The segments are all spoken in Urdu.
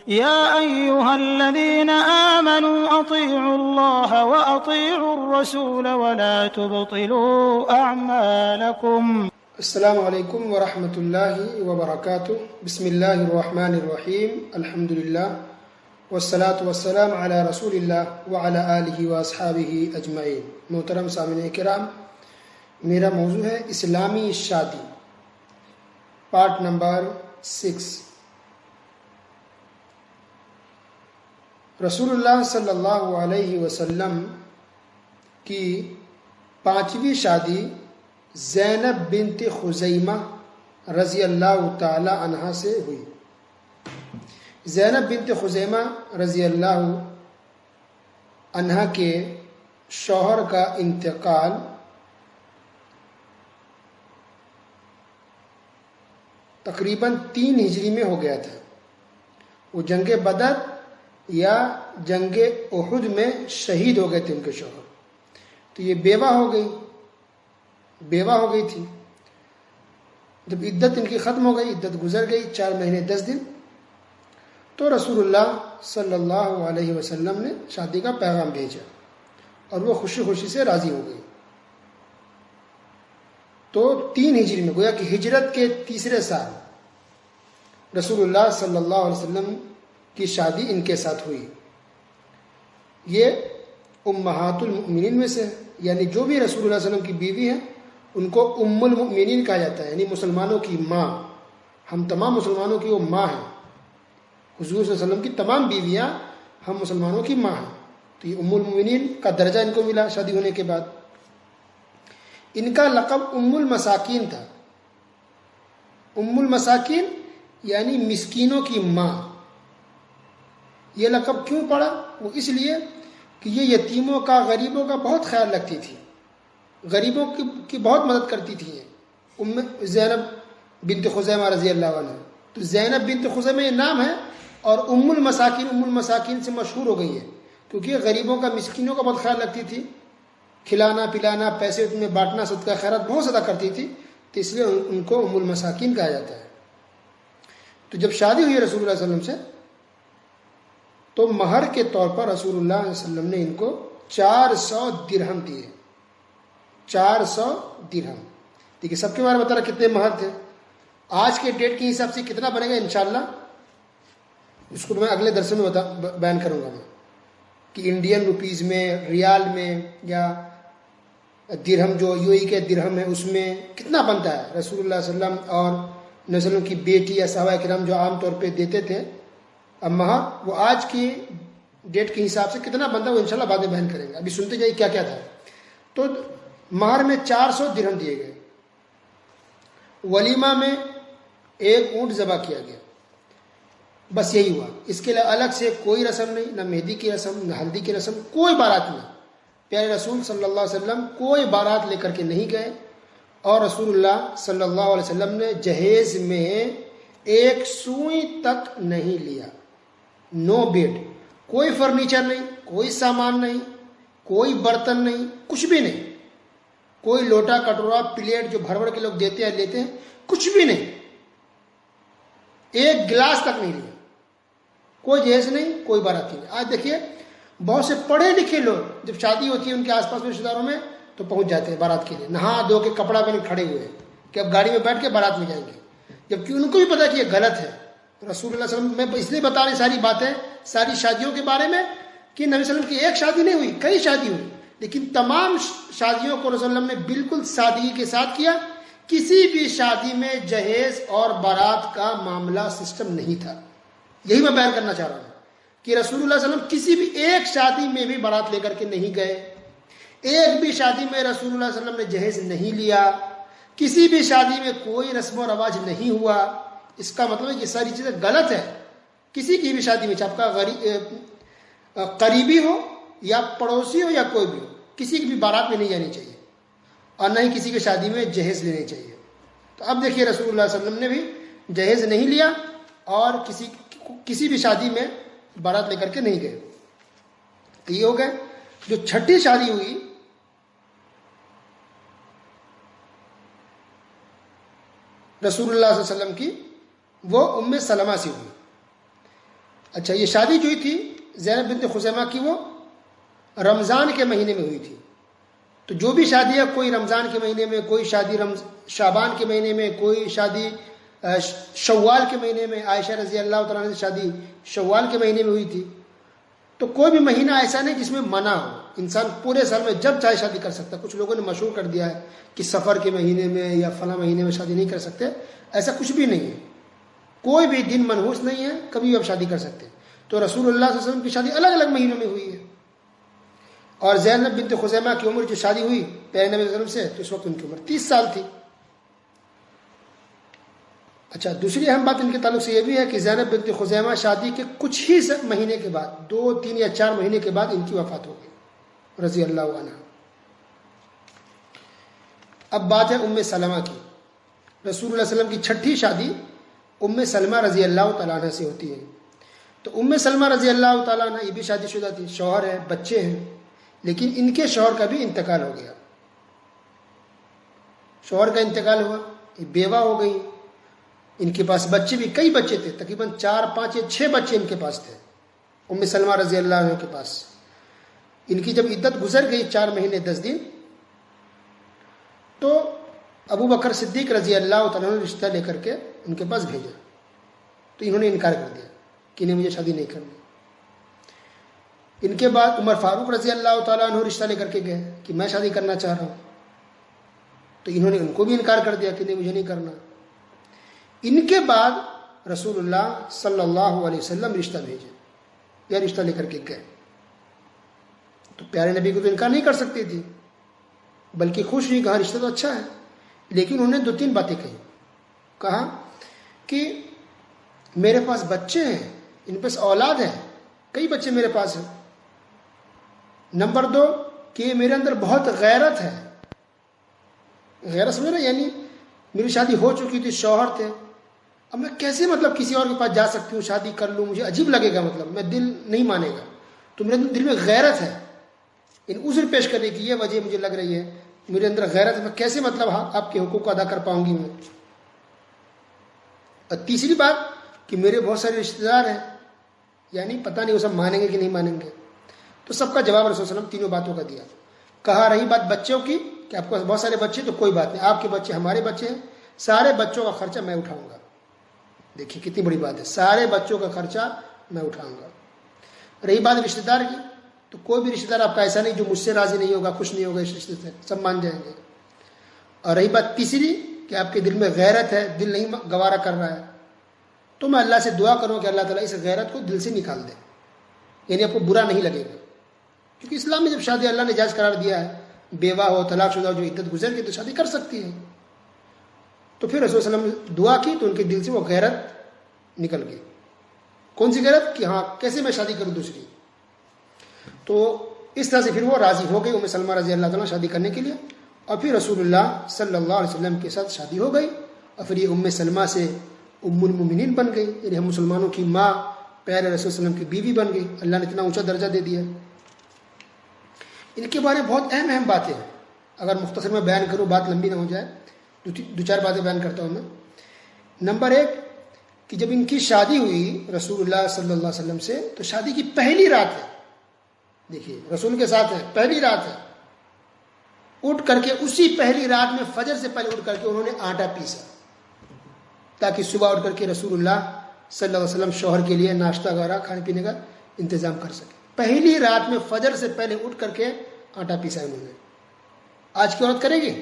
يا أيها الذين آمنوا أطيعوا الله وأطيعوا الرسول ولا تبطلوا أعمالكم. السلام علیکم ورحمۃ اللہ وبرکاتہ. بسم اللہ الرحمن الرحیم. الحمد للہ والصلاة والسلام علی رسول اللہ وعلی آلہ واصحابہ اجمعین. محترم سامعین کرام، میرا موضوع ہے اسلامی شادی، پارٹ نمبر 6. رسول اللہ صلی اللہ علیہ وسلم کی 5ویں شادی زینب بنت خزیمہ رضی اللہ تعالی عنہا سے ہوئی. زینب بنت خزیمہ رضی اللہ عنہا کے شوہر کا انتقال تقریباً 3 ہجری میں ہو گیا تھا. وہ جنگ بدر یا جنگ احد میں شہید ہو گئے تھے ان کے شوہر. تو یہ بیوہ ہو گئی تھی. جب عدت ان کی ختم ہو گئی، عدت گزر گئی 4 مہینے 10 دن، تو رسول اللہ صلی اللہ علیہ وسلم نے شادی کا پیغام بھیجا اور وہ خوشی خوشی سے راضی ہو گئی. تو 3 ہجری میں، گویا کہ ہجرت کے 3رے سال رسول اللہ صلی اللہ علیہ وسلم کی شادی ان کے ساتھ ہوئی. یہ امہات المؤمنین میں سے، یعنی جو بھی رسول اللہ صلی اللہ علیہ وسلم کی بیوی ہیں ان کو ام المؤمنین کہا جاتا ہے، یعنی مسلمانوں کی ماں. ہم تمام مسلمانوں کی وہ ماں ہیں. حضور صلی اللہ علیہ وسلم کی تمام بیویاں ہم مسلمانوں کی ماں ہیں. تو یہ ام المؤمنین کا درجہ ان کو ملا شادی ہونے کے بعد. ان کا لقب ام المساکین تھا. ام المساکین یعنی مسکینوں کی ماں. یہ لقب کیوں پڑا؟ وہ اس لیے کہ یہ یتیموں کا، غریبوں کا بہت خیال رکھتی تھی، غریبوں کی بہت مدد کرتی تھی. ام زینب بنت خزیمہ رضی اللہ عنہ. تو زینب بنت خزیمہ یہ نام ہے، اور ام المساکین سے مشہور ہو گئی ہے کیونکہ یہ غریبوں کا، مسکینوں کا بہت خیال رکھتی تھی. کھلانا پلانا، پیسے میں بانٹنا، صدقہ خیرات بہت زیادہ کرتی تھی. تو اس لیے ان کو ام المساکین کہا جاتا ہے. تو جب شادی ہوئی رسول اللہ صلی اللہ علیہ وسلم سے، تو مہر کے طور پر رسول اللہ صلی اللہ علیہ وسلم نے ان کو 400 درہم دیے. 400 درہم. دیکھیے سب کے بارے میں بتا رہا کتنے مہر تھے. آج کے ڈیٹ کے حساب سے کتنا بنے گا انشاءاللہ اس کو میں اگلے درس میں بیان کروں گا میں، کہ انڈین روپیز میں، ریال میں، یا درہم جو یو ای کے درہم ہے اس میں کتنا بنتا ہے. رسول اللہ صلی اللہ علیہ وسلم اور نبی صلی اللہ علیہ وسلم کی بیٹی یا صحابہ کرام جو عام طور پہ دیتے تھے اب مہر، وہ آج کی ڈیٹ کے حساب سے کتنا بنتا ہے وہ انشاءاللہ بعد میں بیان کریں گے. ابھی سنتے جائیے کیا کیا تھا. تو مہر میں 400 درہم دیے گئے. ولیمہ میں 1 اونٹ ذبح کیا گیا. بس یہی ہوا. اس کے لیے الگ سے کوئی رسم نہیں، نہ مہندی کی رسم، نہ ہلدی کی رسم، کوئی بارات نہیں. پیارے رسول صلی اللہ علیہ وسلم کوئی بارات لے کر کے نہیں گئے، اور رسول اللہ صلی اللہ علیہ وسلم نے جہیز میں 1 سوئی تک نہیں لیا. نو بیڈ، کوئی فرنیچر نہیں، کوئی سامان نہیں، کوئی برتن نہیں، کچھ بھی نہیں. کوئی لوٹا کٹورا پلیٹ جو بھر بھر کے لوگ دیتے ہیں لیتے ہیں، کچھ بھی نہیں. 1 گلاس تک نہیں لیا. کوئی جہیز نہیں، کوئی باراتی نہیں. آج دیکھیے بہت سے پڑھے لکھے لوگ جب شادی ہوتی ہے ان کے آس پاس میں رشتے داروں میں تو پہنچ جاتے ہیں بارات کے لیے، نہا دھو کے کپڑا پہن کھڑے ہوئے ہیں کہ اب گاڑی میں بیٹھ کے بارات میں جائیں گے، جبکہ ان کو بھی پتا کہ یہ غلط ہے. رسول اللہ صلی اللہ علیہ وسلم، میں اس لیے بتا رہی ساری باتیں ساری شادیوں کے بارے میں کہ نبی صلی اللہ علیہ وسلم کی ایک شادی نہیں ہوئی، کئی شادی ہوئی، لیکن تمام شادیوں کو رسول اللہ علیہ وسلم نے بالکل سادگی کے ساتھ کیا. کسی بھی شادی میں جہیز اور بارات کا معاملہ سسٹم نہیں تھا. یہی میں بیان کرنا چاہ رہا ہوں کہ رسول اللہ صلی اللہ علیہ وسلم کسی بھی ایک شادی میں بھی بارات لے کر کے نہیں گئے. ایک بھی شادی میں رسول اللہ صلی اللہ علیہ وسلم نے جہیز نہیں لیا. کسی بھی شادی میں کوئی رسم و رواج نہیں ہوا. اس کا مطلب ہے یہ ساری چیزیں غلط ہے. کسی کی بھی شادی میں، چاہے آپ کا قریبی ہو یا پڑوسی ہو یا کوئی بھی ہو، کسی کی بھی بارات میں نہیں جانی چاہیے، اور نہ ہی کسی کی شادی میں جہیز لینے چاہیے. تو اب دیکھیے رسول اللہ صلی اللہ علیہ وسلم نے بھی جہیز نہیں لیا اور کسی بھی شادی میں بارات لے کر کے نہیں گئے. تو یہ ہو گئے. جو 6ٹھی شادی ہوئی رسول اللہ صلی اللہ علیہ وسلم کی، وہ ام سلمہ سے ہوئی. اچھا، یہ شادی جو ہوئی تھی زینب بنت خزیمہ کی وہ رمضان کے مہینے میں ہوئی تھی. تو جو بھی شادی ہے، کوئی رمضان کے مہینے میں، کوئی شادی شعبان کے مہینے میں، کوئی شادی شوال کے مہینے میں. عائشہ رضی اللہ تعالیٰ عنہ کی شادی شوال کے مہینے میں ہوئی تھی. تو کوئی بھی مہینہ ایسا نہیں جس میں منع ہو. انسان پورے سال میں جب چاہے شادی کر سکتا ہے. کچھ لوگوں نے مشہور کر دیا ہے کہ سفر کے مہینے میں یا فلاں مہینے میں شادی نہیں کر سکتے. ایسا کچھ بھی نہیں ہے. کوئی بھی دن منحوس نہیں ہے، کبھی بھی آپ شادی کر سکتے ہیں. تو رسول اللہ صلی اللہ علیہ وسلم کی شادی الگ الگ مہینوں میں ہوئی ہے. اور زینب بنت خزیمہ کی عمر جو شادی ہوئی پیارے نبی صلی اللہ علیہ وسلم سے، تو اس وقت ان کی عمر 30 سال تھی. اچھا، دوسری اہم بات ان کے تعلق سے یہ بھی ہے کہ زینب بنت خزیمہ شادی کے کچھ ہی مہینے کے بعد، 2 3 یا 4 مہینے کے بعد ان کی وفات ہو گئی رضی اللہ عنہ. اب بات ہے ام سلمہ کی. رسول اللہ صلی اللہ علیہ وسلم کی چھٹی شادی ام سلمہ رضی اللہ تعالیٰ عنہ سے ہوتی ہے. تو ام سلمہ رضی اللہ تعالیٰ عنہ یہ بھی شادی شدہ تھی، شوہر ہے، بچے ہیں. لیکن ان کے شوہر کا بھی انتقال ہو گیا. شوہر کا انتقال ہوا، یہ بیوہ ہو گئی. ان کے پاس بچے بھی، کئی بچے تھے، تقریباً 4 5 یا 6 بچے ان کے پاس تھے ام سلمہ رضی اللہ عنہ کے پاس. ان کی جب عدت گزر گئی 4 مہینے 10 دن، تو ابو بکر صدیق رضی اللہ تعالیٰ نے رشتہ لے کر کے ان کے پاس بھیجا. تو انہوں نے انکار کر دیا کہ نہیں، مجھے شادی نہیں کرنی. ان کے بعد عمر فاروق رضی اللہ تعالیٰ عنہ رشتہ لے کر کے گئے کہ میں شادی کرنا چاہ رہا ہوں. تو انہوں نے ان کو بھی انکار کر دیا کہ نہیں، مجھے نہیں کرنا. ان کے بعد رسول اللہ صلی اللہ علیہ وسلم رشتہ بھیجے یا رشتہ لے کر کے گئے. تو پیارے نبی کو تو انکار نہیں کر سکتی تھی، بلکہ خوش ہوئی، کہا رشتہ تو اچھا ہے. لیکن انہوں نے 2 3 باتیں کہی. کہا کہ میرے پاس بچے ہیں، ان پاس اولاد ہے، کئی بچے میرے پاس ہیں. نمبر 2 کہ میرے اندر بہت غیرت ہے. غیرت سمجھ رہے، یعنی میری شادی ہو چکی تھی، شوہر تھے، اب میں کیسے کسی اور کے پاس جا سکتی ہوں، شادی کر لوں، مجھے عجیب لگے گا، میں دل نہیں مانے گا. تو میرے دل میں غیرت ہے. ان عذر پیش کرنے کی یہ وجہ مجھے لگ رہی ہے، میرے اندر غیرت ہے، میں کیسے آپ کے حقوق کو ادا کر پاؤں گی میں. اور تیسری بات کہ میرے بہت سارے رشتہ دار ہیں، یعنی پتہ نہیں وہ سب مانیں گے کہ نہیں مانیں گے. تو سب کا جواب رسول صلی اللہ علیہ وسلم تینوں باتوں کا دیا. کہا رہی بات بچوں کی کہ آپ کو بہت سارے بچے، تو کوئی بات نہیں، آپ کے بچے ہمارے بچے ہیں، سارے بچوں کا خرچہ میں اٹھاؤں گا. دیکھیے کتنی بڑی بات ہے، سارے بچوں کا خرچہ میں اٹھاؤں گا. رہی بات رشتہ دار کی، تو کوئی بھی رشتہ دار آپ کا ایسا نہیں جو مجھ سے راضی نہیں ہوگا، خوش نہیں ہوگا اس رشتے سے، سب مان جائیں گے. اور رہی بات تیسری کہ آپ کے دل میں غیرت ہے، دل نہیں گوارا کر رہا ہے، تو میں اللہ سے دعا کروں کہ اللہ تعالیٰ اس غیرت کو دل سے نکال دے، یعنی آپ کو برا نہیں لگے گا. کیونکہ اسلام میں جب شادی اللہ نے جائز قرار دیا ہے، بیوہ ہو، طلاق شدہ ہو، جو عدت گزر گئی تو شادی کر سکتی ہے. تو پھر رسول صلی اللہ علیہ وسلم نے دعا کی تو ان کے دل سے وہ غیرت نکل گئی. کون سی غیرت؟ کہ ہاں کیسے میں شادی کروں دوسری. تو اس طرح سے پھر وہ راضی ہو گئی ام سلمہ رضی اللہ تعالیٰ شادی کرنے کے لیے. اور پھر رسول اللہ صلی اللہ علیہ وسلم کے ساتھ شادی ہو گئی. اور پھر یہ ام سلمہ سے ام المؤمنین بن گئی، یعنی ہم مسلمانوں کی ماں، پیارے رسول صلی اللہ علیہ وسلم کی بیوی بن گئی. اللہ نے اتنا اونچا درجہ دے دیا. ان کے بارے میں بہت اہم باتیں ہیں، اگر مختصر میں بیان کروں بات لمبی نہ ہو جائے، 2 4 باتیں بیان کرتا ہوں میں. نمبر 1 کہ جب ان کی شادی ہوئی رسول اللہ صلی اللہ علیہ وسلم سے، تو شادی کی پہلی رات ہے، دیکھیے رسول کے ساتھ ہے، پہلی رات ہے، اٹھ کر کے اسی پہلی رات میں فجر سے پہلے اٹھ کر کے انہوں نے آٹا پیسا تاکہ صبح اٹھ کر کے رسول اللہ صلی اللہ علیہ وسلم شوہر کے لیے ناشتہ وغیرہ کھانے پینے کا انتظام کر سکے. پہلی رات میں فجر سے پہلے اٹھ کر کے آٹا پیسا انہوں نے. آج کی عورت کرے گی؟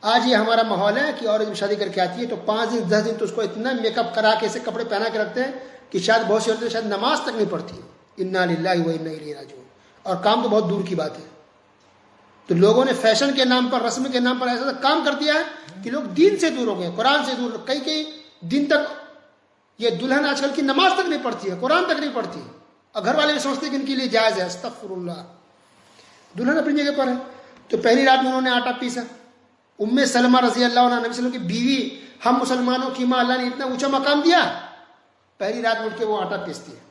آج یہ ہمارا ماحول ہے کہ عورت جب شادی کر کے آتی ہے تو 5 دن 10 دن تو اس کو اتنا میک اپ کرا کے ایسے کپڑے پہنا کے رکھتے ہیں کہ شاید بہت سی عورتیں شاید نماز تک نہیں پڑھتی. انا للہ و انا الیہ راجعون. اور کام تو بہت دور کی بات ہے. تو لوگوں نے فیشن کے نام پر، رسم کے نام پر ایسا کام کر دیا ہے کہ لوگ دین سے دور ہو گئے، قرآن سے دور. کئی دن تک یہ دلہن آج کل کی نماز تک نہیں پڑھتی ہے، قرآن تک نہیں پڑھتی، اور گھر والے بھی سمجھتے ہیں کہ ان کے لیے جائز ہے. استغفر اللہ. دلہن اپنی جگہ پر ہے. تو پہلی رات میں انہوں نے آٹا پیسا. ام سلمہ رضی اللہ عنہ نبی صلی اللہ علیہ وسلم کی بیوی، ہم مسلمانوں کی ماں، اللہ نے اتنا اونچا مقام دیا، پہلی رات میں اٹھ کے وہ آٹا پیستی ہے.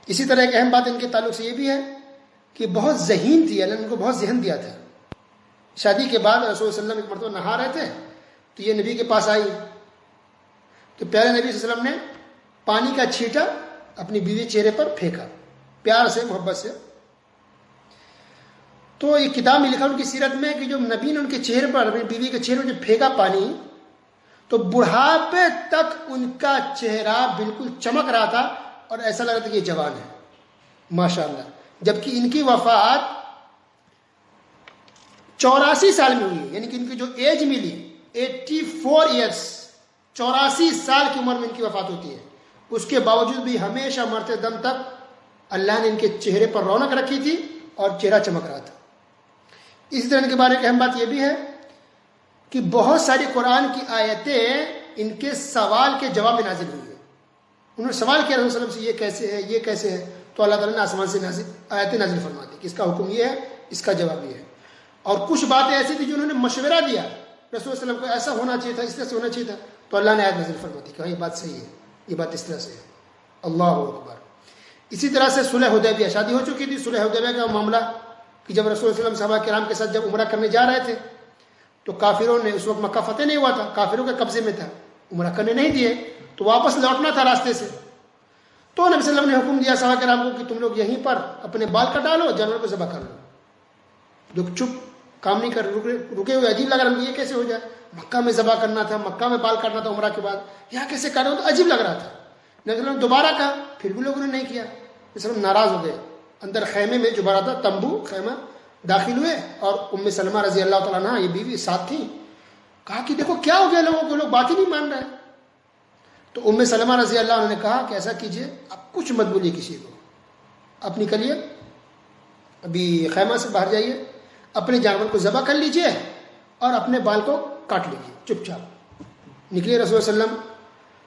اسی طرح ایک اہم بات ان کے تعلق سے یہ بھی ہے کہ بہت ذہین تھی، اللہ نے ان کو بہت ذہن دیا تھا. شادی کے بعد رسول صلی اللہ علیہ وسلم ایک مرتبہ نہا رہے تھے تو یہ نبی کے پاس آئی. تو پیارے نبی صلی اللہ علیہ وسلم نے پانی کا چھینٹا اپنی بیوی چہرے پر پھینکا، پیار سے، محبت سے. تو ایک کتاب میں لکھا ان کی سیرت میں کہ جو نبی نے ان کے چہرے پر، اپنی بیوی کے چہرے پر جو پھینکا پانی، تو بڑھاپے تک ان کا چہرہ بالکل چمک رہا تھا اور ایسا لگ رہا تھا کہ یہ جوان ہے ماشاءاللہ. جبکہ ان کی وفات 84 سال میں ہوئی ہے، یعنی کہ ان کی جو ایج ملی 84 ایئرس، 84 سال کی عمر میں ان کی وفات ہوتی ہے. اس کے باوجود بھی ہمیشہ مرتے دم تک اللہ نے ان کے چہرے پر رونق رکھی تھی اور چہرہ چمک رہا تھا. اسی طرح ان کے بارے میں اہم بات یہ بھی ہے کہ بہت ساری قرآن کی آیتیں ان کے سوال کے جواب میں نازل ہوئی ہیں. انہوں نے سوال کیا رسول صلی اللہ علیہ وسلم سے، یہ کیسے ہے، یہ کیسے ہے، تو اللہ تعالیٰ نے آسمان سے آیتیں نازل فرما دی کہ اس کا حکم یہ ہے، اس کا جواب یہ ہے. اور کچھ باتیں ایسی تھی جو انہوں نے مشورہ دیا رسول صلی اللہ علیہ وسلم کو، ایسا ہونا چاہیے تھا، اس طرح سے ہونا چاہیے تھا، تو اللہ نے آیت نازل فرما دی کہ ہاں یہ بات صحیح ہے، یہ بات اس طرح سے ہے. اللہ اکبر. اسی طرح سے صلح حدیبیہ، شادی ہو چکی تھی، صلح حدیبیہ کا معاملہ کہ جب رسول صلی اللہ علیہ وسلم صحابہ کرام کے ساتھ جب عمرہ کرنے جا رہے تھے تو کافروں نے، اس وقت مکہ فتح نہیں ہوا تھا، کافروں کے قبضے میں تھا، عمرہ کرنے نہیں دیے، تو واپس لوٹنا تھا راستے سے. تو نبی صلی اللہ علیہ وسلم نے حکم دیا صحابہ کرام کو کہ تم لوگ یہیں پر اپنے بال کٹا لو، جانور کو ذبح کر لو. جو چپ کام نہیں کر رکے ہوئے، عجیب لگ رہا، یہ کیسے ہو جائے، مکہ میں ذبح کرنا تھا، مکہ میں بال کاٹنا تھا عمرہ کے بعد، یہاں کیسے کر رہے ہو، تو عجیب لگ رہا تھا. نبی صلی اللہ علیہ وسلم دوبارہ کہا، پھر بھی لوگوں نے نہیں کیا. نبی صلی اللہ علیہ وسلم ناراض ہو گئے، اندر خیمے میں جو بڑا تھا تمبو خیمہ داخل ہوئے، اور ام سلمہ رضی اللہ تعالیٰ عنہ یہ بیوی ساتھ تھی. کہا کہ دیکھو کیا ہو گیا لوگوں کو، لوگ بات ہی نہیں مان رہے. تو ام سلمہ رضی اللہ عنہ نے کہا کہ ایسا کیجئے، اب کچھ مت بولیے کسی کو، اب نکلیے، ابھی خیمہ سے باہر جائیے، اپنے جانور کو ذبح کر لیجئے اور اپنے بال کو کاٹ لیجئے چپ چاپ. نکلیے رسول صلی اللہ علیہ وسلم،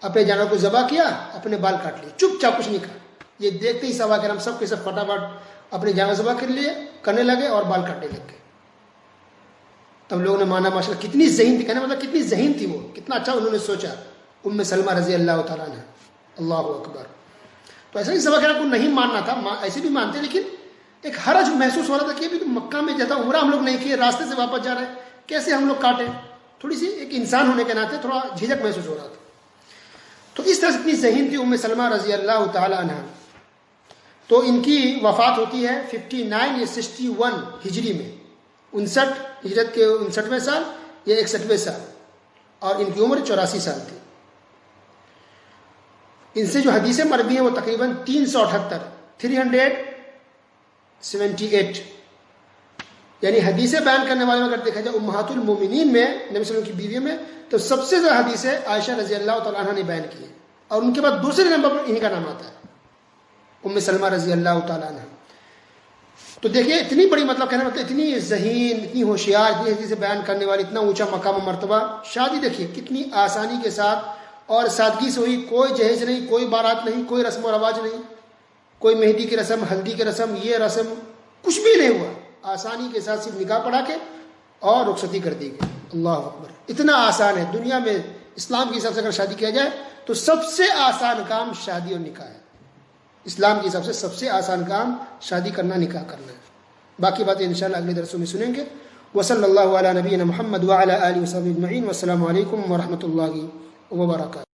اپنے جانور کو ذبح کیا، اپنے بال کاٹ لیے چپ چاپ، کچھ نہیں کہا. یہ دیکھتے ہی صحابہ کرام سب کے سب فٹافٹ اپنے جانور ذبح کر لیے، کرنے لگے اور بال کاٹنے لگ گئے. تب لوگوں نے مانا ماشاءاللہ کتنی ذہین تھی، کہنے مطلب کتنی ذہین تھی وہ، کتنا اچھا انہوں نے سوچا. ام سلمہ رضی اللہ تعالیٰ عنہ، اللہ اکبر. تو ایسا ہی صحابہ کرام کو نہیں ماننا تھا، ایسے بھی مانتے، لیکن ایک حرج محسوس ہو رہا تھا کہ ابھی تو مکہ میں جاتا عمرہ ہم لوگ نہیں کیے، راستے سے واپس جا رہے ہیں، کیسے ہم لوگ کاٹیں. تھوڑی سی ایک انسان ہونے کے ناطے تھوڑا جھجک محسوس ہو رہا تھا. تو اس طرح سے اتنی ذہین تھی ام سلمہ رضی اللہ تعالیٰ عنہ. تو ان کی وفات ہوتی ہے 59 یا 61 ہجری میں، 59 ہجرت کے 59ویں سال یا 61ویں سال، اور ان کی عمر 84 سال تھی. ان سے جو حدیثیں مروی ہیں وہ تقریباً 378 یعنی حدیثیں بیان کرنے والے میں اگر دیکھا جائے امہات المومنین میں، نبی صلی اللہ علیہ وسلم کی بیویوں میں، تو سب سے زیادہ حدیثیں عائشہ رضی اللہ تعالیٰ عنہ نے بیان کی ہیں، اور ان کے بعد دوسرے نمبر پر انہی کا نام آتا ہے، ام سلمہ رضی اللہ تعالیٰ عنہ. تو دیکھیے اتنی بڑی مطلب کہنا مطلب اتنی ذہین، اتنی ہوشیار، اتنی حدیثیں بیان کرنے والی، اتنا اونچا مقام و مرتبہ. شادی دیکھیے کتنی آسانی کے ساتھ اور سادگی سے ہوئی، کوئی جہیز نہیں، کوئی بارات نہیں، کوئی رسم و رواج نہیں، کوئی مہندی کی رسم، ہلدی کی رسم، یہ رسم کچھ بھی نہیں ہوا. آسانی کے ساتھ صرف نکاح پڑھا کے اور رخصتی کر دی گئی. اللہ اکبر. اتنا آسان ہے دنیا میں اسلام کے حساب سے اگر شادی کیا جائے تو سب سے آسان کام شادی اور نکاح ہے. اسلام کے حساب سے سب سے آسان کام شادی کرنا، نکاح کرنا ہے. باقی باتیں انشاءاللہ اگلے درسوں میں سنیں گے. وصلی اللہ علی نبینا محمد وعلی آلہ وصحبہ اجمعین. والسلام علیکم ورحمۃ اللہ وبرکاتہ.